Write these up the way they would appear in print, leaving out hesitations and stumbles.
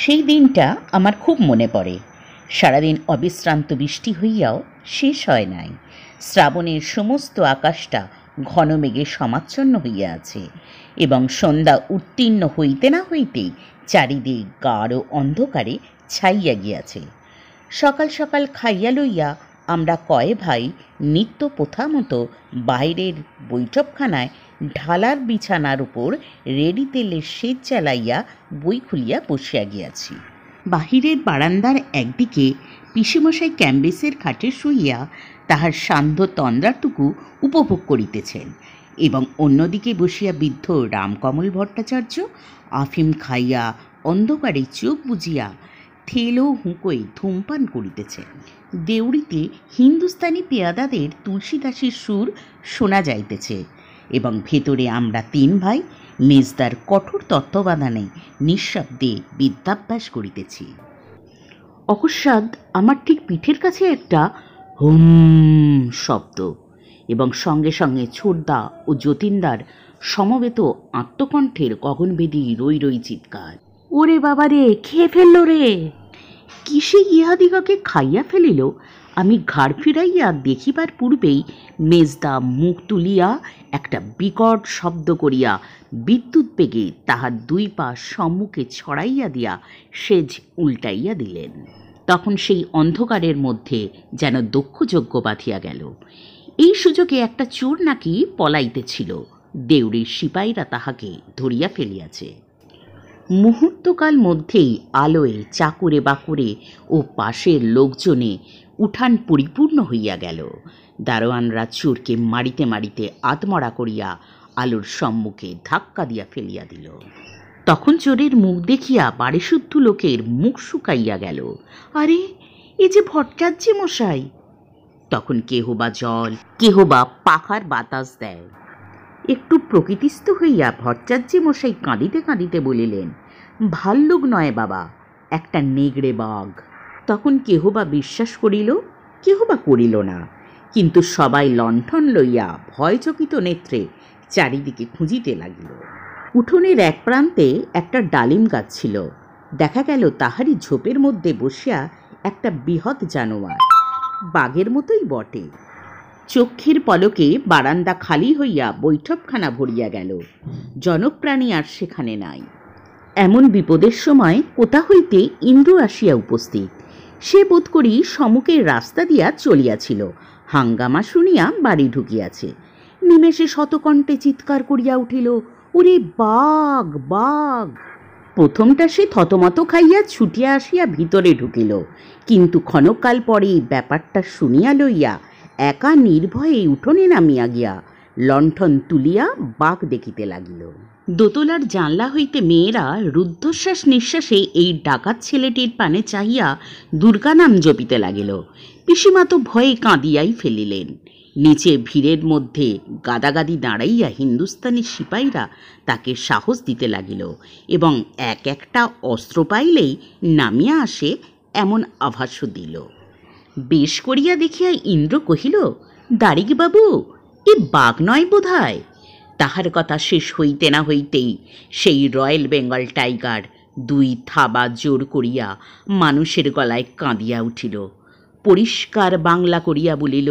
সেই দিনটা আমার খুব মনে পড়ে। সারাদিন অবিশ্রান্ত বৃষ্টি হইয়াও শেষ হয় নাই। শ্রাবণের সমস্ত আকাশটা ঘন মেঘে সমাচ্ছন্ন হইয়া আছে এবং সন্ধ্যা উত্তীর্ণ হইতে না হইতেই চারিদিক গাঢ় অন্ধকারে ছাইয়া গিয়াছে। সকাল সকাল খাইয়া লইয়া আমরা কয় ভাই নিত্য প্রথা মতো বাইরের বৈঠকখানায় ঢালার বিছানার উপর রেডি তেলের সেচ জ্বালাইয়া বই খুলিয়া বসিয়া গিয়াছি। বাহিরের বারান্দার একদিকে পিসেমশাই ক্যাম্বেসের খাটে শুইয়া তাহার সান্ধ্য তন্দ্রাটুকু উপভোগ করিতেছেন এবং অন্যদিকে বসিয়া বৃদ্ধ রামকমল ভট্টাচার্য আফিম খাইয়া অন্ধকারে চোখ বুজিয়া থেলো হুঁকোয় ধূমপান করিতেছেন। দেউড়িতে হিন্দুস্তানি পেয়াদাদের তুলসীদাসের সুর শোনা যাইতেছে এবং ভেতরে আমরা তিন ভাই মেজদার কঠোর তত্ত্বাবধানে নিঃশব্দে বিদ্যাভ্যাস করিতেছি। অকস্মাৎ আমার ঠিক পিঠের কাছে একটা হুম শব্দ এবং সঙ্গে সঙ্গে ছোটদা ও যতীনদার সমবেত আত্মকণ্ঠের গগনভেদী রই রই চিৎকার। ওরে বাবা রে, খেয়ে ফেলল রে! কিসে ইহাদিগকে খাইয়া ফেলিল আমি ঘাড় ফিরাইয়া দেখিবার পূর্বেই মেজদা মুখ তুলিয়া একটা বিকট শব্দ করিয়া বিদ্যুৎ বেগে তাহার দুই পা সম্মুখে ছড়াইয়া দিয়া সেজ উল্টাইয়া দিলেন। তখন সেই অন্ধকারের মধ্যে যেন দক্ষযজ্ঞ বাঁধিয়া গেল। এই সুযোগে একটা চোর নাকি পলাইতেছিল। দেউড়ির সিপাহীরা তাহাকে ধরিয়া ফেলিয়াছে। মুহূর্তকাল মধ্যেই আলোয় চাকুরে বাকুরে ও পাশের লোকজনে উঠান পরিপূর্ণ হইয়া গেল। দারোয়ানরা চোরকে মারিতে মারিতে আত্মরা করিয়া আলোর সম্মুখে ধাক্কা দিয়া ফেলিয়া দিল। তখন চোরের মুখ দেখিয়া বাড়িশুদ্ধ লোকের মুখ শুকাইয়া গেল। আরে, এ যে ভট্টাচার্য মশাই! তখন কেহ বা জল, কেহ বা পাখার বাতাস দেয়। একটু প্রকৃতিস্থ হইয়া ভট্টাচার্য মশাই কাঁদিতে কাঁদিতে বলিলেন, ভাল্লুক নয় বাবা, একটা নেগড়ে বাঘ। তখন কেহ বা বিশ্বাস করিল, কেহ বা করিল না, কিন্তু সবাই লণ্ঠন লইয়া ভয়চকিত নেত্রে চারিদিকে খুঁজিতে লাগিল। উঠোনের এক প্রান্তে একটা ডালিম গাছ ছিল। দেখা গেল তাহারই ঝোপের মধ্যে বসিয়া একটা বৃহৎ জানোয়ার, বাঘের মতোই বটে। চক্ষের পলকে বারান্দা খালি হইয়া বৈঠকখানা ভরিয়া গেল। জনপ্রাণী আর সেখানে নাই। এমন বিপদের সময় কোথা হইতে ইন্দ্র আসিয়া উপস্থিত। সে বোধ করি সম্মুখের রাস্তা দিয়া চলিয়াছিল, হাঙ্গামা শুনিয়া বাড়ি ঢুকিয়াছে। নিমেষে শতকণ্ঠে চিৎকার করিয়া উঠিল, ওরে বাঘ বাঘ! প্রথমটা সে থতমত খাইয়া ছুটিয়া আসিয়া ভিতরে ঢুকিল, কিন্তু ক্ষণকাল পরে ব্যাপারটা শুনিয়া লইয়া একা নির্ভয়ে উঠোনে নামিয়া গিয়া লণ্ঠন তুলিয়া বাঘ দেখিতে লাগিল। দোতলার জানলা হইতে মেয়েরা রুদ্ধশ্বাস নিঃশ্বাসে এই ডাকাত ছেলেটির পানে চাহিয়া দুর্গা নাম জপিতে লাগিল। পিসিমা তো ভয়ে কাঁদিয়াই ফেলিলেন। নিচে ভিড়ের মধ্যে গাদাগাদি দাঁড়াইয়া হিন্দুস্তানি সিপাহীরা তাকে সাহস দিতে লাগিল এবং এক একটা অস্ত্র পাইলেই নামিয়া আসে এমন আভাসও দিল। বেশ করিয়া দেখিয়া ইন্দ্র কহিল, দারিক বাবু, এ বাঘ নয় বোধ হয়। তাহার কথা শেষ হইতে না হইতেই সেই রয়্যাল বেঙ্গল টাইগার দুই থাবা জোর করিয়া মানুষের গলায় কাঁদিয়া উঠিল। পরিষ্কার বাংলা করিয়া বলিল,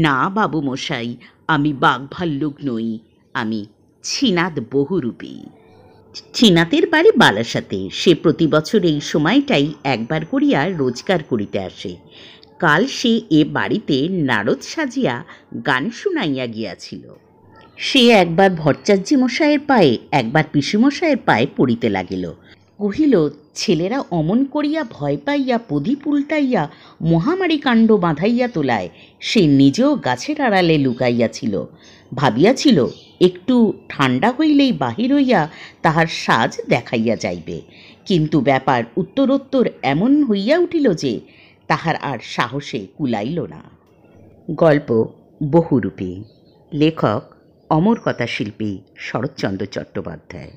না বাবু মশাই, আমি বাঘ ভাল্লুক নই, আমি ছিনাদ বহুরূপী। ছিনাতের বাড়ি বালাসাতে। সে প্রতি বছর এই সময়টাই একবার করিয়া রোজগার করিতে আসে। কাল সে এ বাড়িতে নারদ সাজিয়া গান শুনাইয়া গিয়াছিল। সে একবার ভট্টাচার্য মশায়ের পায়ে, একবার পিসিমশায়ের পায়ে পড়িতে লাগিল। কহিল, ছেলেরা অমন করিয়া ভয় পাইয়া প্রদীপ উল্টাইয়া মহামারী কাণ্ড বাঁধাইয়া তোলায় সে নিজেও গাছের আড়ালে লুকাইয়াছিল। ভাবিয়াছিল একটু ঠান্ডা হইলেই বাহির হইয়া তাহার সাজ দেখাইয়া যাইবে, কিন্তু ব্যাপার উত্তরোত্তর এমন হইয়া উঠিল যে তাহার আর সাহসে কুলাইল না। গল্প বহুরূপী। লেখক অমর কথা শিল্পী শরৎচন্দ্র চট্টোপাধ্যায়।